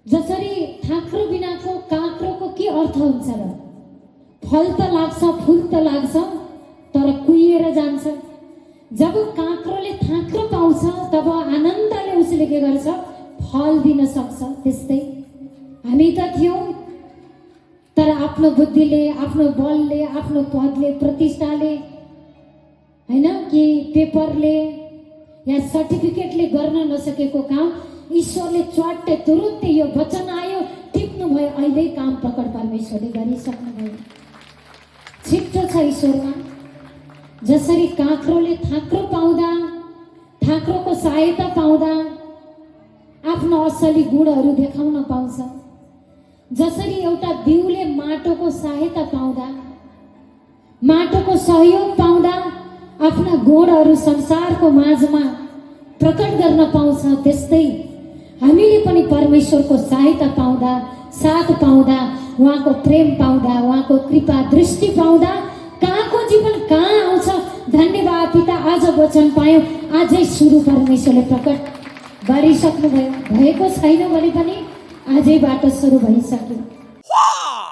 जसरी थाक्रो बिनाको काँक्रोको के अर्थ हुन्छ र? फल त लाग्छ, फुल त लाग्छ, तर कुहिएर जान्छ। जब काँक्रोले थाक्रो पाउँछ तब आनन्दले उसले के गर्छ? फल दिन सक्छ। त्यस्तै हामी त थियौँ, तर आफ्नो बुद्धिले, आफ्नो बलले, आफ्नो पदले, प्रतिष्ठाले, हैन कि पेपरले या सर्टिफिकेटले गर्न नसकेको काम ईश्वरले च्वाट्टै तुरुन्तै यो वचन आयो, टिप्नु भयो, अहिले काम प्रकट परमेश्वरले गरिसक्नु भयो। छिट्टो छ ईश्वरमा। जसरी काँक्रोले थाक्रो पाउँदा, थाक्रोको सहायता पाउँदा आफ्नो असली गुणहरू देखाउन पाउँछ, जसरी एउटा बिउले माटोको सहायता पाउँदा, माटोको सहयोग पाउँदा आफ्ना गुणहरू संसारको माझमा प्रकट गर्न पाउँछ, त्यस्तै हामीले पनि परमेश्वरको सहायता पाउँदा, साथ पाउँदा, उहाँको प्रेम पाउँदा, उहाँको कृपा दृष्टि पाउँदा कहाँको जीवन कहाँ आउँछ। धन्यवाद पिता, आज वचन पायौँ, आजै सुरु परमेश्वरले प्रकट गरिसक्नु भयो। भएको छैन भने पनि आजैबाट सुरु भइसक्यो।